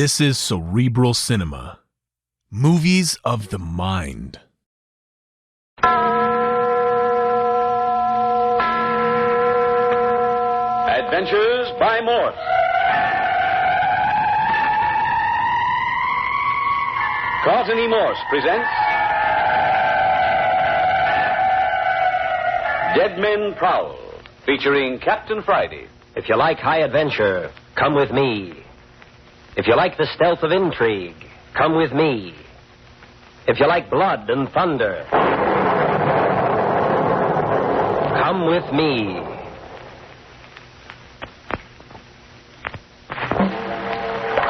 This is Cerebral Cinema. Movies of the mind. Adventures by Morse. Carlton E. Morse presents Dead Men Prowl, featuring Captain Friday. If you like high adventure, come with me. If you like the stealth of intrigue, come with me. If you like blood and thunder, come with me.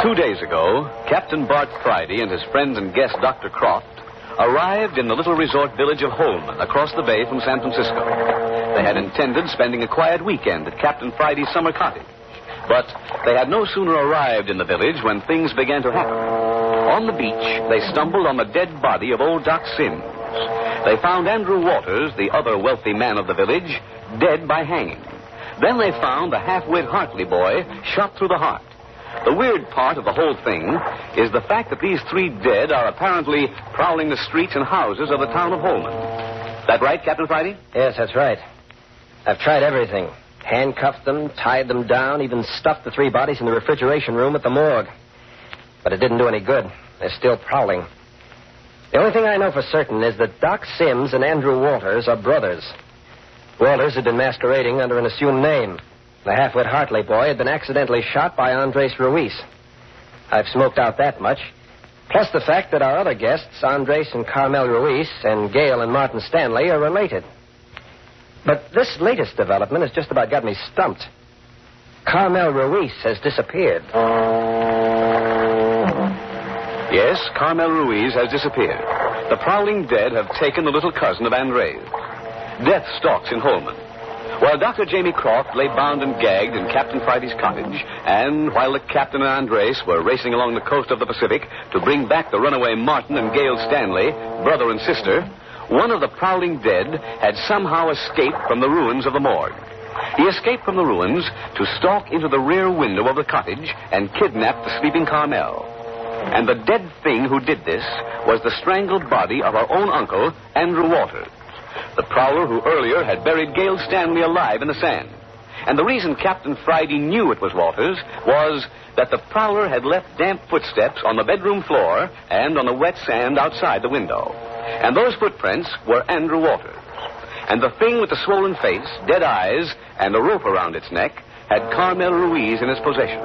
Two days ago, Captain Bart Friday and his friend and guest, Dr. Croft, arrived in the little resort village of Holman, across the bay from San Francisco. They had intended spending a quiet weekend at Captain Friday's summer cottage. But they had no sooner arrived in the village when things began to happen. On the beach, they stumbled on the dead body of old Doc Sims. They found Andrew Waters, the other wealthy man of the village, dead by hanging. Then they found the half-wit Hartley boy shot through the heart. The weird part of the whole thing is the fact that these three dead are apparently prowling the streets and houses of the town of Holman. That right, Captain Friday? Yes, that's right. I've tried everything. Handcuffed them, tied them down, even stuffed the three bodies in the refrigeration room at the morgue. But it didn't do any good. They're still prowling. The only thing I know for certain is that Doc Sims and Andrew Waters are brothers. Waters had been masquerading under an assumed name. The half-wit Hartley boy had been accidentally shot by Andres Ruiz. I've smoked out that much. Plus the fact that our other guests, Andres and Carmel Ruiz, and Gail and Martin Stanley, are related. But this latest development has just about got me stumped. Carmel Ruiz has disappeared. Yes, Carmel Ruiz has disappeared. The prowling dead have taken the little cousin of Andres. Death stalks in Holman. While Dr. Jamie Croft lay bound and gagged in Captain Friday's cottage, and while the captain and Andres were racing along the coast of the Pacific to bring back the runaway Martin and Gail Stanley, brother and sister, one of the prowling dead had somehow escaped from the ruins of the morgue. He escaped from the ruins to stalk into the rear window of the cottage and kidnap the sleeping Carmel. And the dead thing who did this was the strangled body of our own uncle, Andrew Waters, the prowler who earlier had buried Gail Stanley alive in the sand. And the reason Captain Friday knew it was Waters was that the prowler had left damp footsteps on the bedroom floor and on the wet sand outside the window. And those footprints were Andrew Waters. And the thing with the swollen face, dead eyes, and a rope around its neck had Carmel Ruiz in its possession.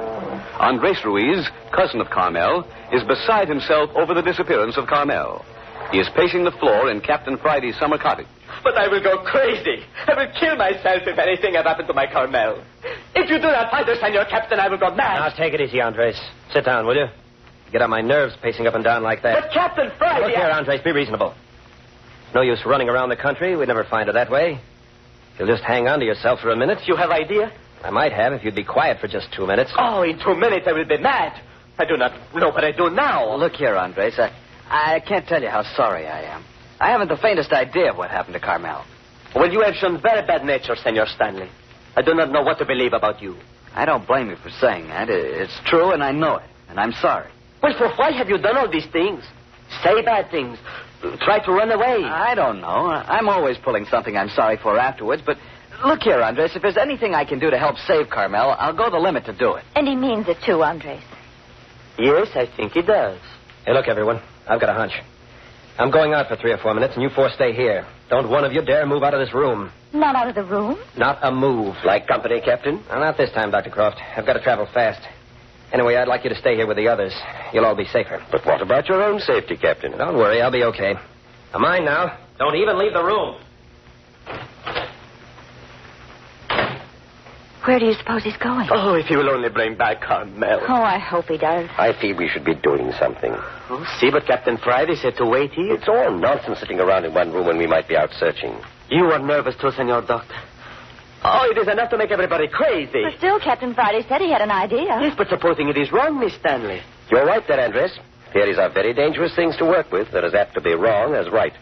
Andres Ruiz, cousin of Carmel, is beside himself over the disappearance of Carmel. He is pacing the floor in Captain Friday's summer cottage. But I will go crazy. I will kill myself if anything had happened to my Carmel. If you do not find us, Senor Captain, I will go mad. Now, take it easy, Andres. Sit down, will you? Get on my nerves pacing up and down like that. But Captain Friday... Look here, Andres, be reasonable. No use running around the country. We'd never find her that way. You'll just hang on to yourself for a minute. You have idea? I might have if you'd be quiet for just 2 minutes. Oh, in 2 minutes I will be mad. I do not know what I do now. Look here, Andres. I can't tell you how sorry I am. I haven't the faintest idea of what happened to Carmel. Well, you have shown very bad nature, Senor Stanley. I do not know what to believe about you. I don't blame you for saying that. It's true, and I know it. And I'm sorry. Well, for why have you done all these things? Say bad things. Try to run away. I don't know. I'm always pulling something I'm sorry for afterwards. But look here, Andres. If there's anything I can do to help save Carmel, I'll go the limit to do it. And he means it too, Andres. Yes, I think he does. Hey, look, everyone. I've got a hunch. I'm going out for 3 or 4 minutes, and you four stay here. Don't one of you dare move out of this room. Not out of the room? Not a move. Like company, Captain? Well, not this time, Dr. Croft. I've got to travel fast. Anyway, I'd like you to stay here with the others. You'll all be safer. But what about your own safety, Captain? Don't worry, I'll be okay. Now, mind now. Don't even leave the room. Where do you suppose he's going? Oh, if he will only bring back Carmel. Oh, I hope he does. I feel we should be doing something. Oh, see what Captain Friday said to wait here? It's all nonsense sitting around in one room when we might be out searching. You are nervous too, Senor Doctor. Oh, it is enough to make everybody crazy. But still, Captain Friday said he had an idea. Yes, but supposing it is wrong, Miss Stanley. You're right there, Andres. Theories are very dangerous things to work with. They're as apt to be wrong as right.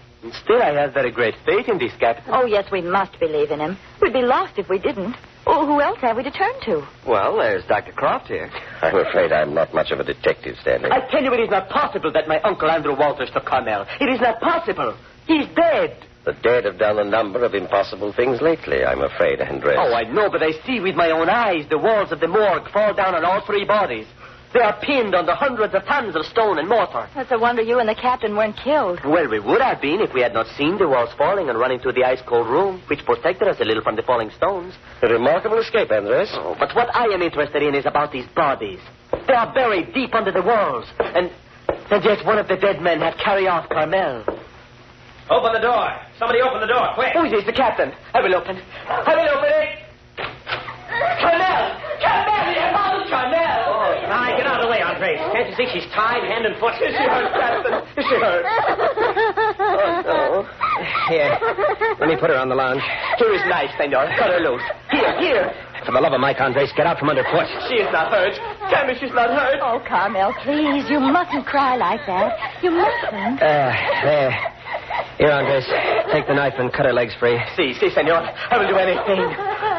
Still, I have very great faith in this Captain. Oh, yes, we must believe in him. We'd be lost if we didn't. Oh, who else have we to turn to? Well, there's Dr. Croft here. I'm afraid I'm not much of a detective, Stanley. I tell you, it is not possible that my Uncle Andrew Walters took Carmel. It is not possible. He's dead. The dead have done a number of impossible things lately, I'm afraid, Andres. Oh, I know, but I see with my own eyes the walls of the morgue fall down on all three bodies. They are pinned under hundreds of tons of stone and mortar. That's a wonder you and the captain weren't killed. Well, we would have been if we had not seen the walls falling and run into the ice-cold room, which protected us a little from the falling stones. A remarkable escape, Andres. Oh, but what I am interested in is about these bodies. They are buried deep under the walls. And yet one of the dead men had carried off Carmel. Open the door. Somebody open the door, quick. Who is this? The captain. I will open. I will open it. Carmel! Carmel! You have found Carmel! Oh, now, get out of the way, Andres. Can't you see she's tied hand and foot? Is she hurt, Captain? Is she hurt? Oh, no. Here. Let me put her on the lounge. Here is knife, senor. Cut her loose. Here. For the love of Mike, Andres, get out from underfoot. She is not hurt. Tell me she's not hurt. Oh, Carmel, please. You mustn't cry like that. You mustn't. There. Here, Andres, take the knife and cut her legs free. Si, senor. I will do anything.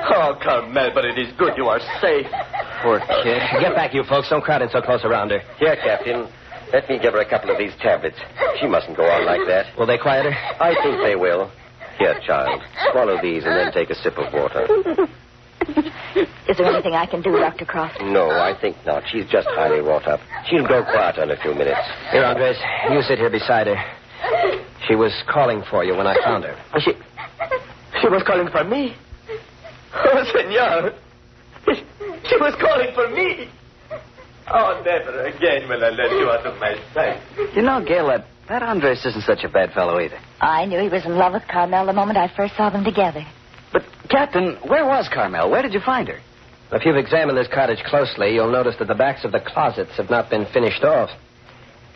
Oh, Carmel, but it is good you are safe. Poor kid. Get back, you folks. Don't crowd in so close around her. Here, Captain. Let me give her a couple of these tablets. She mustn't go on like that. Will they quiet her? I think they will. Here, child. Swallow these and then take a sip of water. Is there anything I can do, Dr. Croft? No, I think not. She's just highly wrought up. She'll grow quieter in a few minutes. Here, Andres, you sit here beside her. She was calling for you when I found her. She was calling for me. Oh, senor. She was calling for me. Oh, never again will I let you out of my sight. You know, Gail, that Andres isn't such a bad fellow either. I knew he was in love with Carmel the moment I first saw them together. But, Captain, where was Carmel? Where did you find her? If you've examined this cottage closely, you'll notice that the backs of the closets have not been finished off.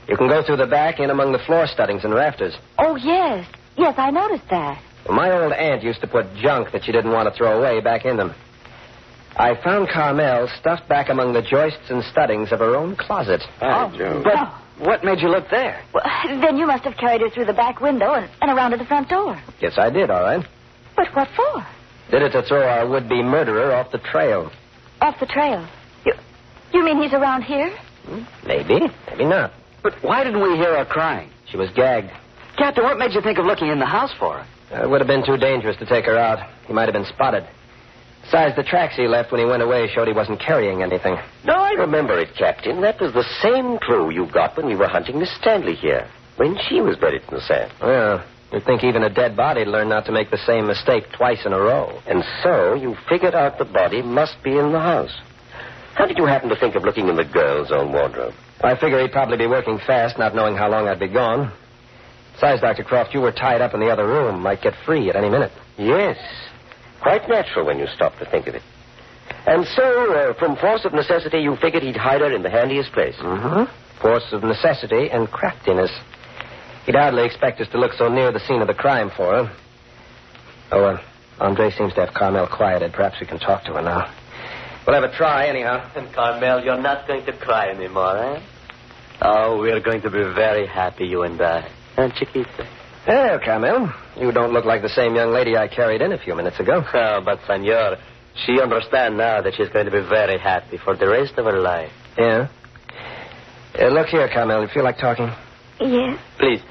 You can go through the back in among the floor studdings and rafters. Oh, yes. Yes, I noticed that. Well, my old aunt used to put junk that she didn't want to throw away back in them. I found Carmel stuffed back among the joists and studdings of her own closet. But what made you look there? Well, then you must have carried her through the back window and around to the front door. Yes, I did, all right. But what for? Did it to throw our would-be murderer off the trail. Off the trail? You mean he's around here? Maybe. Maybe not. But why didn't we hear her crying? She was gagged. Captain, what made you think of looking in the house for her? It would have been too dangerous to take her out. He might have been spotted. Besides, the tracks he left when he went away showed he wasn't carrying anything. No, I remember it, Captain. That was the same clue you got when we were hunting Miss Stanley here, when she was buried in the sand. Well, you'd think even a dead body'd learn not to make the same mistake twice in a row. And so you figured out the body must be in the house. How did you happen to think of looking in the girl's own wardrobe? I figure he'd probably be working fast, not knowing how long I'd be gone. Besides, Dr. Croft, you were tied up in the other room. Might get free at any minute. Yes. Quite natural when you stop to think of it. And so, from force of necessity, you figured he'd hide her in the handiest place. Mm-hmm. Force of necessity and craftiness. He'd hardly expect us to look so near the scene of the crime for her. Oh, Andre seems to have Carmel quieted. Perhaps we can talk to her now. We'll have a try, anyhow. And Carmel, you're not going to cry anymore, eh? Oh, we're going to be very happy, you and I. And Chiquita. Well, Carmel, you don't look like the same young lady I carried in a few minutes ago. Oh, but, senor, she understands now that she's going to be very happy for the rest of her life. Yeah? Look here, Carmel. You feel like talking? Yes. Please,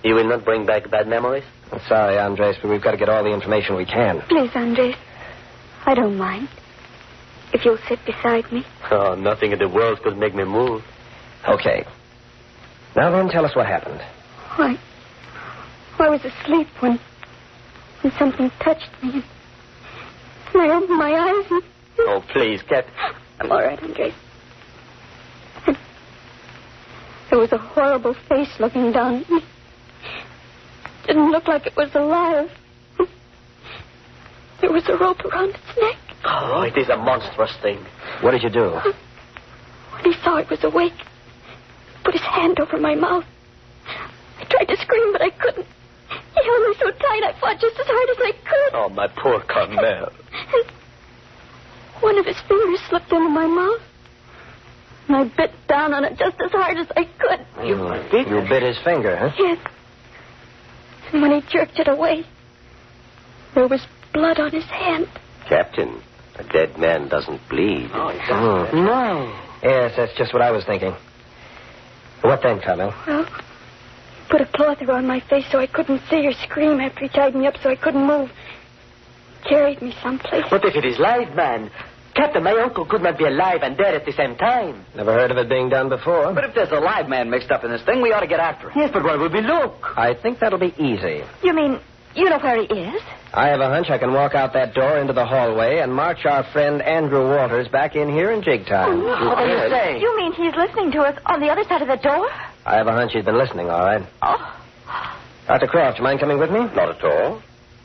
you will not bring back bad memories? I'm sorry, Andres, but we've got to get all the information we can. Please, Andres. I don't mind. If you'll sit beside me. Oh, nothing in the world could make me move. Okay. Now then, tell us what happened. I was asleep when something touched me. And I opened my eyes and... Oh, please, Captain. I'm all right, Andres. And there was a horrible face looking down at me. Didn't look like it was alive. There was a rope around its neck. Oh, it is a monstrous thing. What did you do? When he saw I was awake, he put his hand over my mouth. I tried to scream, but I couldn't. He held me so tight, I fought just as hard as I could. Oh, my poor Carmel. And one of his fingers slipped into my mouth. And I bit down on it just as hard as I could. You bit his finger, huh? Yes. And when he jerked it away, there was blood on his hand. Captain, A dead man doesn't bleed. Oh, exactly. No. Yes, that's just what I was thinking. What then, Carmel? Well, he put a cloth around my face so I couldn't see or scream after he tied me up so I couldn't move. Carried me someplace. But if it is live, man, Captain, my uncle could not be alive and dead at the same time. Never heard of it being done before. But if there's a live man mixed up in this thing, we ought to get after him. Yes, but where would we look? I think that'll be easy. You mean you know where he is? I have a hunch I can walk out that door into the hallway and march our friend Andrew Walters back in here in jig time. What do you say? You mean he's listening to us on the other side of the door? I have a hunch he's been listening, all right. Oh. Dr. Croft, you mind coming with me? Not at all.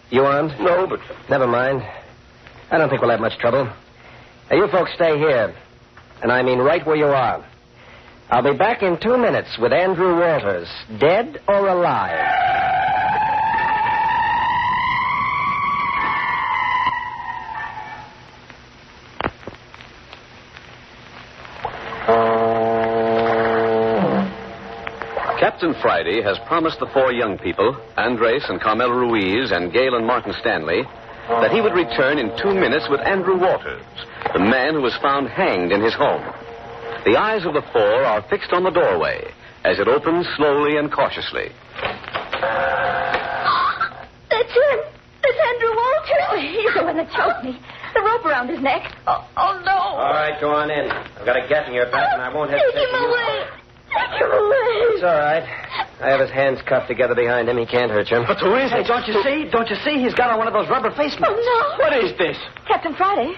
You armed? No, but... Never mind. I don't think we'll have much trouble. Now, you folks stay here. And I mean right where you are. I'll be back in 2 minutes with Andrew Walters, dead or alive. Captain Friday has promised the 4 young people, Andres and Carmel Ruiz and Gail and Martin Stanley, that he would return in 2 minutes with Andrew Walters, the man who was found hanged in his home. The eyes of the 4 are fixed on the doorway as it opens slowly and cautiously. That's him. That's Andrew Walters. Oh, he's the one that choked me. The rope around his neck. Oh, no. All right, go on in. I've got a gat in your back, and I won't hesitate. Take him away. Take him away. It's all right. I have his hands cuffed together behind him. He can't hurt you. But who is Hey, it? don't you see? Don't you see? He's got on one of those rubber face masks. Oh, no. What is this? Captain Friday,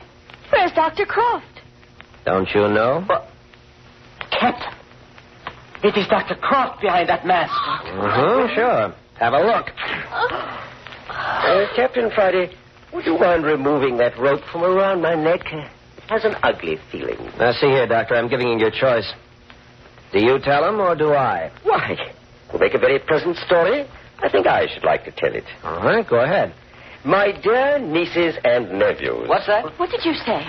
where's Dr. Croft? Don't you know? Captain. It is Dr. Croft behind that mask. Sure. Have a look. Captain Friday, would you mind removing that rope from around my neck? It has an ugly feeling. Now, see here, Doctor. I'm giving you your choice. Do you tell him or do I? Why? Will make a very pleasant story. I think I should like to tell it. All right, go ahead. My dear nieces and nephews. What's that? What did you say?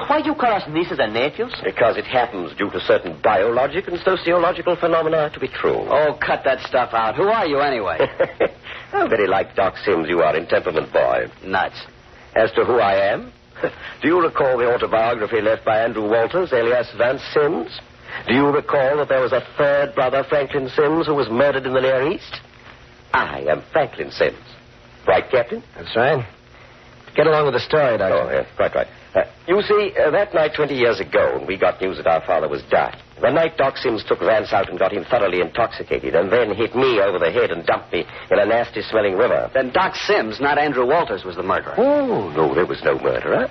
Why do you call us nieces and nephews? Because it happens due to certain biologic and sociological phenomena to be true. Oh, cut that stuff out. Who are you anyway? How very like Doc Sims you are in temperament, boy. Nuts. As to who I am, do you recall the autobiography left by Andrew Walters, alias Vance Sims? Do you recall that there was a 3rd brother, Franklin Sims, who was murdered in the Near East? I am Franklin Sims. Right, Captain? That's right. Get along with the story, Doctor. Oh, yes, quite right. You see, that night 20 years ago, we got news that our father was dead. The night Doc Sims took Vance out and got him thoroughly intoxicated, and then hit me over the head and dumped me in a nasty-smelling river. Then Doc Sims, not Andrew Walters, was the murderer. Oh, no, there was no murderer.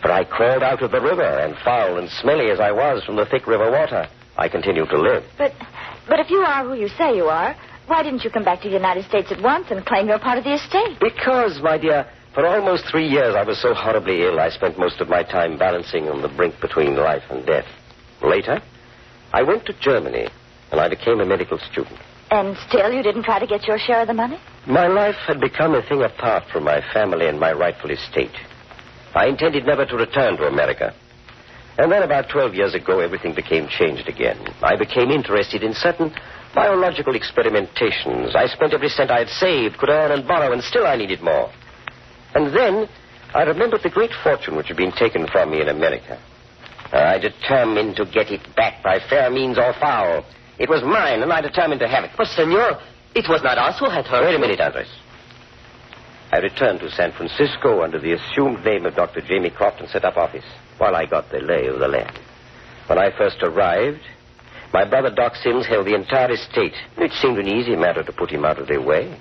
But I crawled out of the river, and foul and smelly as I was from the thick river water, I continued to live. But if you are who you say you are, why didn't you come back to the United States at once and claim you're part of the estate? Because, my dear, for almost 3 years I was so horribly ill, I spent most of my time balancing on the brink between life and death. Later, I went to Germany, and I became a medical student. And still you didn't try to get your share of the money? My life had become a thing apart from my family and my rightful estate. I intended never to return to America. And then about 12 years ago, everything became changed again. I became interested in certain biological experimentations. I spent every cent I had saved, could earn and borrow, and still I needed more. And then I remembered the great fortune which had been taken from me in America. I determined to get it back by fair means or foul. It was mine, and I determined to have it. But, senor, it was not us who had hurt Wait a minute, Andres. I returned to San Francisco under the assumed name of Dr. Jamie Croft and set up office while I got the lay of the land. When I first arrived, my brother Doc Sims held the entire estate. It seemed an easy matter to put him out of their way.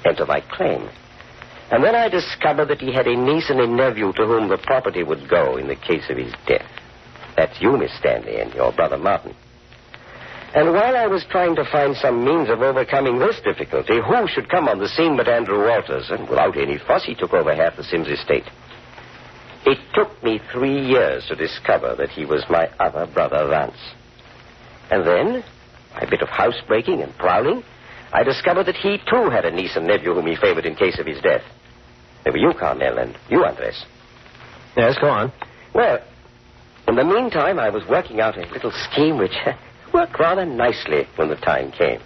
Enter my claim. And then I discovered that he had a niece and a nephew to whom the property would go in the case of his death. That's you, Miss Stanley, and your brother Martin. And while I was trying to find some means of overcoming this difficulty, who should come on the scene but Andrew Walters? And without any fuss, he took over half the Sims estate. It took me 3 years to discover that he was my other brother, Vance. And then, by a bit of housebreaking and prowling, I discovered that he, too, had a niece and nephew whom he favored in case of his death. They were you, Carmel, and you, Andres. Yes, go on. Well, in the meantime, I was working out a little scheme which worked rather nicely when the time came.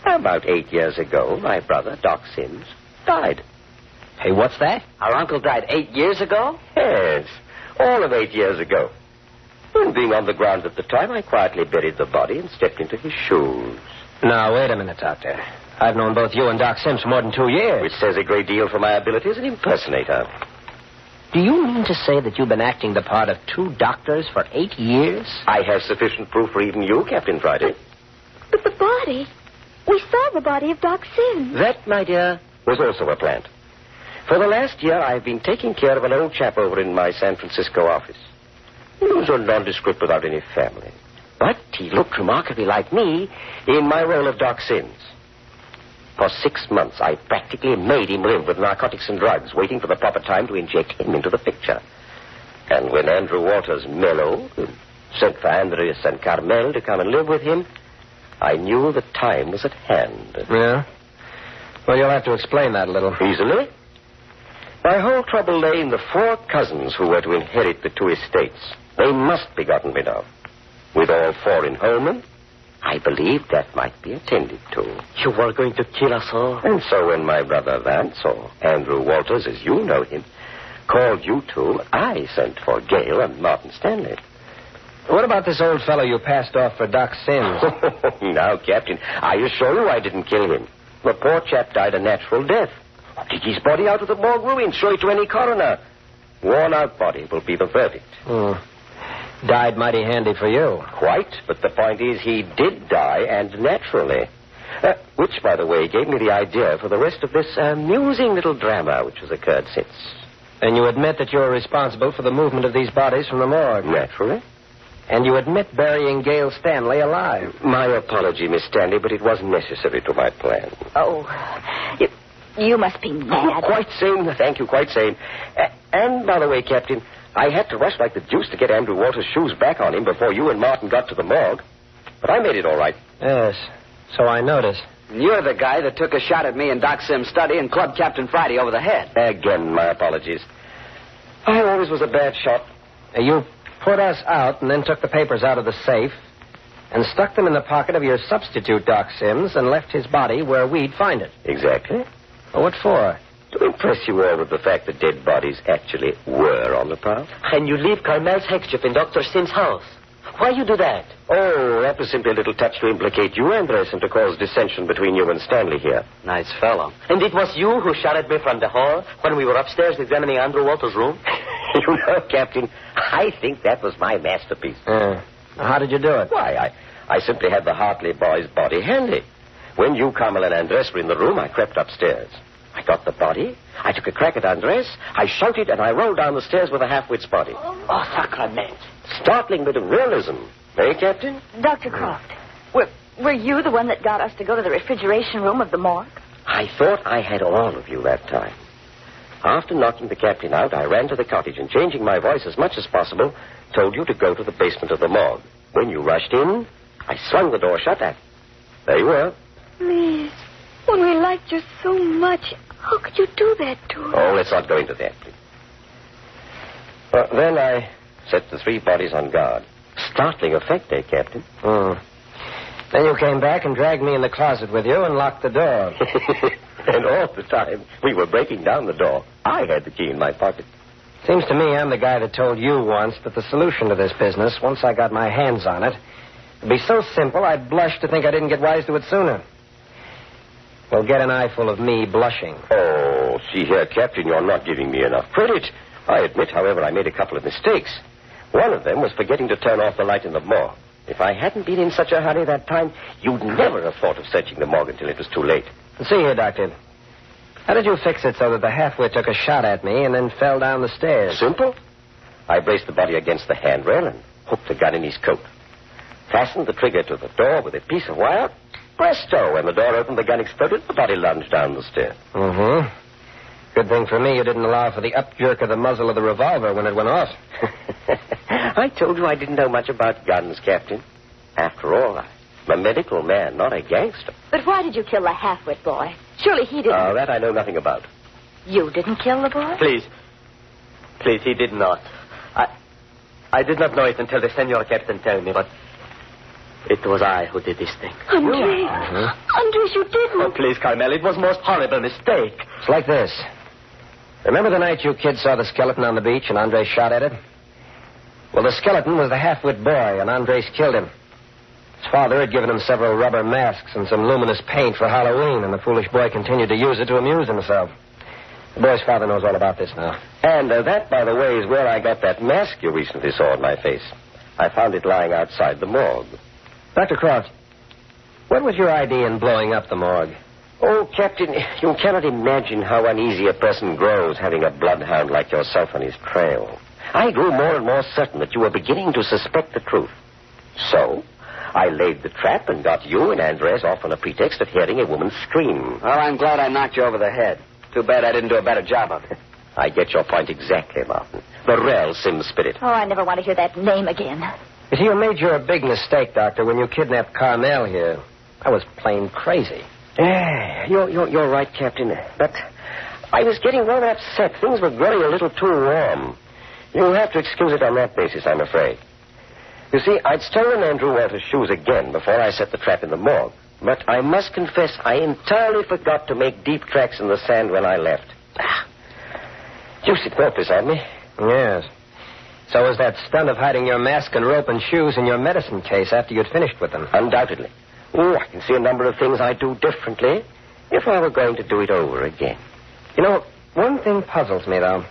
About 8 years ago, my brother, Doc Sims, died. Hey, what's that? Our uncle died 8 years ago? Yes, all of 8 years ago. And being on the ground at the time, I quietly buried the body and stepped into his shoes. Now, wait a minute, Doctor. I've known both you and Doc Sims for more than 2 years. Which says a great deal for my ability as an impersonator. Do you mean to say that you've been acting the part of 2 doctors for 8 years? I have sufficient proof for even you, Captain Friday. But the body. We saw the body of Doc Sims. That, my dear, was also a plant. For the last year, I've been taking care of an old chap over in my San Francisco office. He was a nondescript without any family. But he looked remarkably like me in my role of Doc Sims. For 6 months, I practically made him live with narcotics and drugs, waiting for the proper time to inject him into the picture. And when Andrew Walters mellowed and sent for Andreas and Carmel to come and live with him, I knew the time was at hand. Yeah? Well, you'll have to explain that a little. Easily. My whole trouble lay in the 4 cousins who were to inherit the 2 estates. They must be gotten rid of. With all 4 in Holman, I believed that might be attended to. You were going to kill us all? And so when my brother Vance, or Andrew Walters, as you know him, called you 2, I sent for Gale and Martin Stanley. What about this old fellow you passed off for Doc Sims? Now, Captain, I assure you I didn't kill him. The poor chap died a natural death. Dig his body out of the morgue ruin, show it to any coroner. Worn-out body will be the verdict. Died mighty handy for you. Quite, but the point is he did die, and naturally. Which, by the way, gave me the idea for the rest of this amusing little drama which has occurred since. And you admit that you're responsible for the movement of these bodies from the morgue? Naturally. And you admit burying Gale Stanley alive? My apology, Miss Stanley, but it wasn't necessary to my plan. Oh, you must be mad. Quite sane. Thank you, quite sane. And, by the way, Captain, I had to rush like the deuce to get Andrew Walters' shoes back on him before you and Martin got to the morgue. But I made it all right. Yes, so I noticed. You're the guy that took a shot at me in Doc Sims' study and clubbed Captain Friday over the head. Again, my apologies. I always was a bad shot. You put us out and then took the papers out of the safe and stuck them in the pocket of your substitute, Doc Sims, and left his body where we'd find it. Exactly. Well, what for? To impress you all with the fact that dead bodies actually were on the prowl. And you leave Carmel's handkerchief in Dr. Sims' house. Why you do that? Oh, that was simply a little touch to implicate you, Andres, and to cause dissension between you and Stanley here. Nice fellow. And it was you who shot at me from the hall when we were upstairs examining Andrew Walters' room? You know, Captain, I think that was my masterpiece. How did you do it? Why, I simply had the Hartley boy's body handy. When you, Carmel, and Andres were in the room, I crept upstairs. I got the body. I took a crack at Andres. I shouted, and I rolled down the stairs with a half-wit's body. Oh, sacrament. Startling bit of realism. Eh, Captain? Dr. Croft, were you the one that got us to go to the refrigeration room of the morgue? I thought I had all of you that time. After knocking the captain out, I ran to the cottage and, changing my voice as much as possible, told you to go to the basement of the morgue. When you rushed in, I swung the door shut and there you were. Please, when we liked you so much, how could you do that to us? Oh, let's not go into that, please. Well, then I set the 3 bodies on guard. Startling effect, eh, Captain? Then you came back and dragged me in the closet with you and locked the door. And all the time we were breaking down the door, I had the key in my pocket. Seems to me I'm the guy that told you once that the solution to this business, once I got my hands on it, would be so simple I'd blush to think I didn't get wise to it sooner. Well, get an eyeful of me blushing. Oh, see here, Captain, you're not giving me enough credit. I admit, however, I made a couple of mistakes. One of them was forgetting to turn off the light in the morgue. If I hadn't been in such a hurry that time, you'd never have thought of searching the morgue until it was too late. See here, Doctor. How did you fix it so that the halfwit took a shot at me and then fell down the stairs? Simple. I braced the body against the handrail and hooked the gun in his coat. Fastened the trigger to the door with a piece of wire. Presto! When the door opened, the gun exploded, the body lunged down the stairs. Good thing for me you didn't allow for the up-jerk of the muzzle of the revolver when it went off. I told you I didn't know much about guns, Captain. After all, I'm a medical man, not a gangster. But why did you kill the half-wit boy? Surely he didn't. Oh, that I know nothing about. You didn't kill the boy? Please, he did not. I did not know it until the Senor Captain told me, but it was I who did this thing. Andres, Andres, you didn't. Oh, please, Carmel, it was most horrible mistake. It's like this. Remember the night you kids saw the skeleton on the beach and Andres shot at it? Well, the skeleton was the half-wit boy, and Andres killed him. His father had given him several rubber masks and some luminous paint for Halloween, and the foolish boy continued to use it to amuse himself. The boy's father knows all about this now. And that, by the way, is where I got that mask you recently saw on my face. I found it lying outside the morgue. Dr. Croft, what was your idea in blowing up the morgue? Oh, Captain, you cannot imagine how uneasy a person grows having a bloodhound like yourself on his trail. I grew more and more certain that you were beginning to suspect the truth. So, I laid the trap and got you and Andres off on a pretext of hearing a woman scream. Well, I'm glad I knocked you over the head. Too bad I didn't do a better job of it. I get your point exactly, Martin. The real Sim Spirit. Oh, I never want to hear that name again. You see, you made your big mistake, Doctor, when you kidnapped Carmel here. I was plain crazy. Yeah, you're right, Captain. But I was getting rather upset. Things were growing a little too warm. You'll have to excuse it on that basis, I'm afraid. You see, I'd stolen Andrew Walter's shoes again before I set the trap in the morgue. But I must confess I entirely forgot to make deep tracks in the sand when I left. Juicy thought this on me. Yes. So was that stunt of hiding your mask and rope and shoes in your medicine case after you'd finished with them? Undoubtedly. Oh, I can see a number of things I'd do differently if I were going to do it over again. You know, one thing puzzles me, though.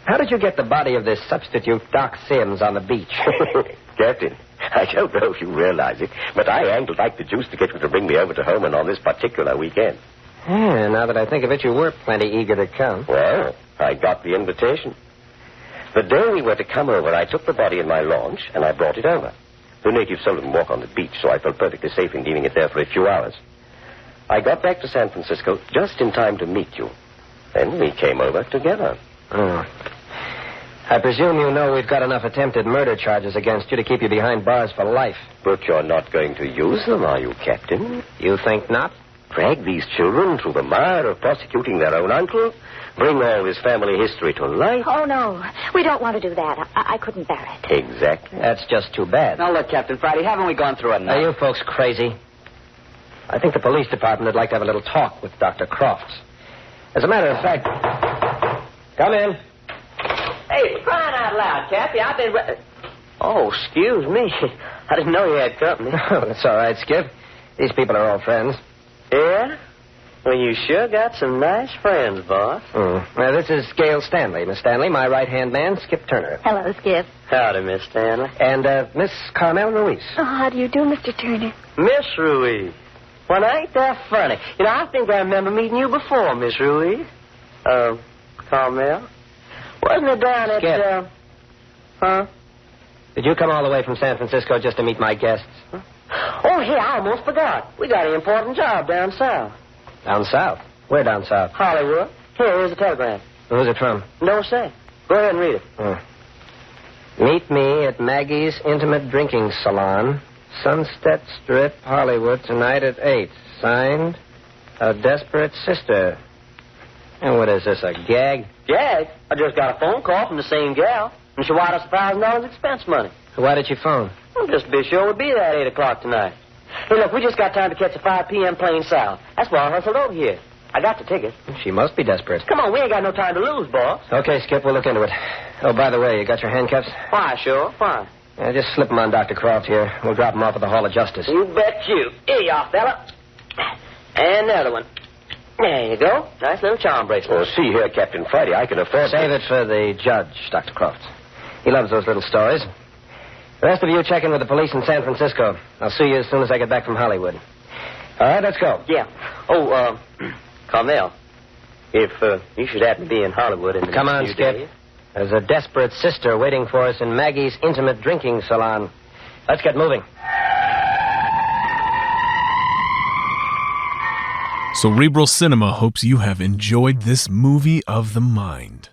How did you get the body of this substitute Doc Sims on the beach? Captain, I don't know if you realize it, but I angled like the juice to get you to bring me over to Holman on this particular weekend. Yeah, now that I think of it, you were plenty eager to come. Well, I got the invitation. The day we were to come over, I took the body in my launch, and I brought it over. The natives seldom walk on the beach, so I felt perfectly safe in leaving it there for a few hours. I got back to San Francisco just in time to meet you. Then we came over together. Oh. I presume you know we've got enough attempted murder charges against you to keep you behind bars for life. But you're not going to use them, are you, Captain? You think not? Drag these children through the mire of prosecuting their own uncle? Bring all his family history to light? Oh, no. We don't want to do that. I couldn't bear it. Exactly. That's just too bad. Now, look, Captain Friday, haven't we gone through enough? Are you folks crazy? I think the police department would like to have a little talk with Dr. Crofts. As a matter of fact... Come in. Hey, for crying out loud, Cappy, I've been... Oh, excuse me. I didn't know you had company. Oh, that's all right, Skip. These people are all friends. Yeah? Well, you sure got some nice friends, boss. Now, this is Gail Stanley. Miss Stanley, my right-hand man, Skip Turner. Hello, Skip. Howdy, Miss Stanley. And Miss Carmel Ruiz. Oh, how do you do, Mr. Turner? Miss Ruiz. Well, ain't that funny? You know, I think I remember meeting you before, Miss Ruiz. Carmel? Wasn't it down at, Skip. Huh? Did you come all the way from San Francisco just to meet my guests? Oh, hey, I almost forgot. We got an important job down south. Down south? Where down south? Hollywood. Here's a telegram. Who's it from? No say. Go ahead and read it. Meet me at Maggie's Intimate Drinking Salon, Sunset Strip, Hollywood, tonight at 8. Signed, A Desperate Sister. And what is this, a gag? Gag? I just got a phone call from the same gal, and she wanted us $1,000 expense money. Why did you phone? Well, just to be sure we'll be there at 8 o'clock tonight. Hey, look, we just got time to catch a 5 p.m. plane south. That's why I hustled over here. I got the ticket. She must be desperate. Come on, we ain't got no time to lose, boss. Okay, Skip, we'll look into it. Oh, by the way, you got your handcuffs? Why, sure, fine. Yeah, just slip them on Dr. Croft here. We'll drop them off at the Hall of Justice. You bet you. Here you are, fella. And another one. There you go. Nice little charm bracelet. Oh, see here, Captain Friday, I can afford... Save it for the judge, Dr. Croft. He loves those little stories. The rest of you check in with the police in San Francisco. I'll see you as soon as I get back from Hollywood. All right, let's go. Yeah. Oh, Carmel, if you should happen to be in Hollywood in the Come on, next Skip. few days... There's a desperate sister waiting for us in Maggie's Intimate Drinking Salon. Let's get moving. Cerebral Cinema hopes you have enjoyed this movie of the mind.